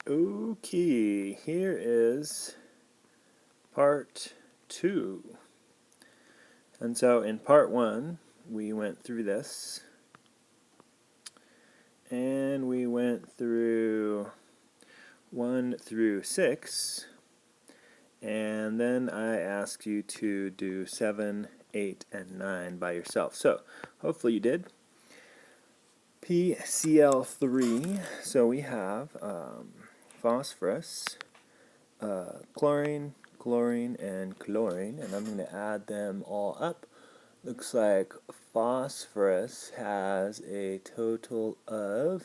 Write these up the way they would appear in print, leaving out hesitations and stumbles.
Okay, here is part 2. And so in part 1, we went through this, and we went through 1 through 6, and then I asked you to do 7, 8, and 9 by yourself. So hopefully you did. PCl3, so we have phosphorus, chlorine, chlorine, and chlorine, and I'm going to add them all up. Looks like phosphorus has a total of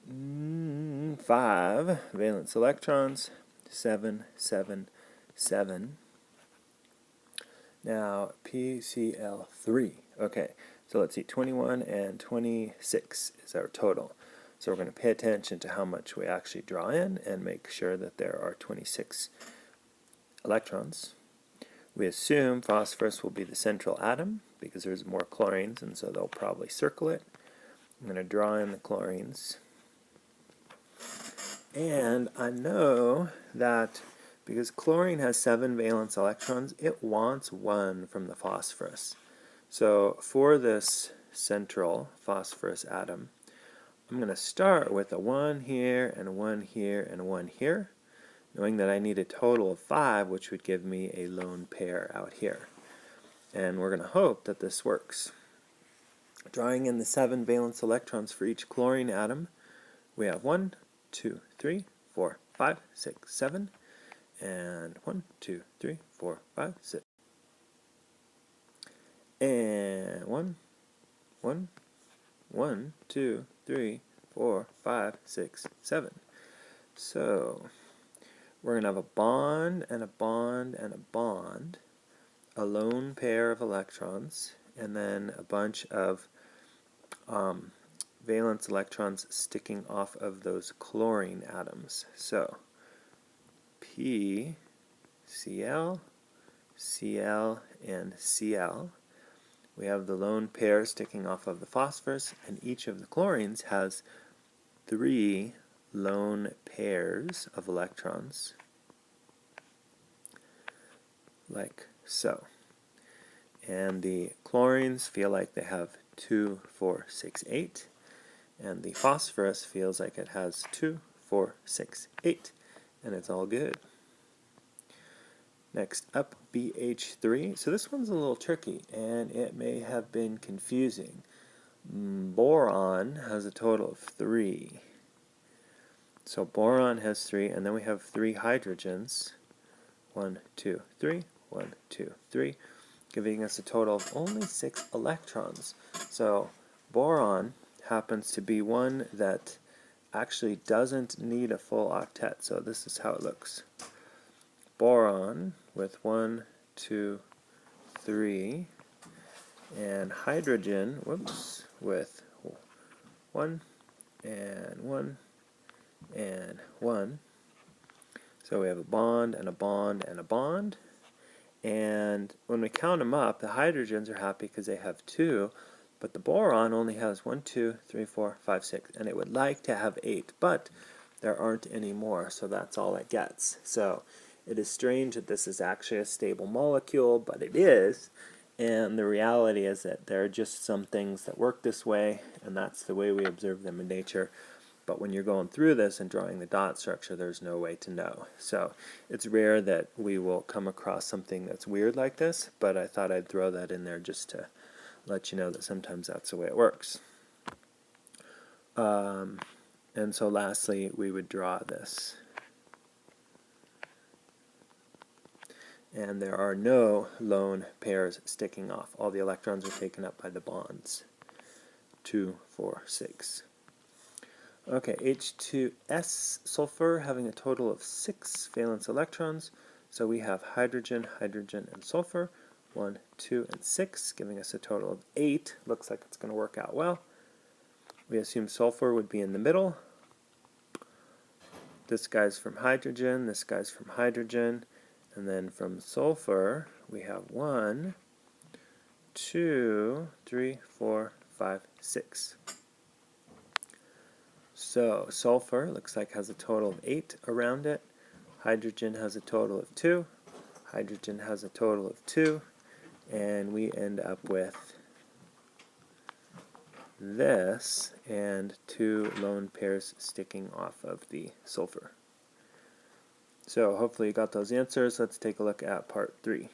5 valence electrons, 7, 7, 7. Now PCl3, okay, so let's see, 21 and 26 is our total. So we're going to pay attention to how much we actually draw in and make sure that there are 26 electrons. We assume phosphorus will be the central atom because there's more chlorines, and so they'll probably circle it. I'm going to draw in the chlorines. And I know that because chlorine has 7 valence electrons, it wants 1 from the phosphorus. So for this central phosphorus atom, I'm going to start with a 1 here, and a 1 here, and a 1 here, knowing that I need a total of 5, which would give me a lone pair out here. And we're going to hope that this works. Drawing in the 7 valence electrons for each chlorine atom, we have 1, 2, 3, 4, 5, 6, 7, and 1, 2, 3, 4, 5, 6. And 1, 1, 1, 2, 3, 4, 5, 6, 7. So we're going to have a bond and a bond and a bond, a lone pair of electrons, and then a bunch of valence electrons sticking off of those chlorine atoms. So P, Cl, Cl, and Cl. We have the lone pair sticking off of the phosphorus, and each of the chlorines has 3 lone pairs of electrons, like so. And the chlorines feel like they have 2, 4, 6, 8, and the phosphorus feels like it has 2, 4, 6, 8, and it's all good. Next up, BH3. So this one's a little tricky, and it may have been confusing. Boron has a total of 3. So boron has 3, and then we have 3 hydrogens. 1, 2, 3, 1, 2, 3, giving us a total of only 6 electrons. So boron happens to be one that actually doesn't need a full octet. So this is how it looks. Boron with 1, 2, 3, and hydrogen, with 1 and 1 and 1. So we have a bond and a bond and a bond. And when we count them up, the hydrogens are happy because they have 2, but the boron only has 1, 2, 3, 4, 5, 6, and it would like to have 8, but there aren't any more, so that's all it gets. So it is strange that this is actually a stable molecule, but it is, and the reality is that there are just some things that work this way, and that's the way we observe them in nature. But when you're going through this and drawing the dot structure, there's no way to know. So it's rare that we will come across something that's weird like this, but I thought I'd throw that in there just to let you know that sometimes that's the way it works. And so lastly, we would draw this. And there are no lone pairs sticking off. All the electrons are taken up by the bonds. 2, 4, 6. Okay, H2S sulfur having a total of 6 valence electrons. So we have hydrogen, hydrogen, and sulfur. 1, 2, and 6, giving us a total of 8. Looks like it's going to work out well. We assume sulfur would be in the middle. This guy's from hydrogen, this guy's from hydrogen. And then from sulfur, we have 1, 2, 3, 4, 5, 6. So sulfur looks like has a total of 8 around it. Hydrogen has a total of 2. Hydrogen has a total of 2. And we end up with this and 2 lone pairs sticking off of the sulfur. So hopefully you got those answers. Let's take a look at part 3.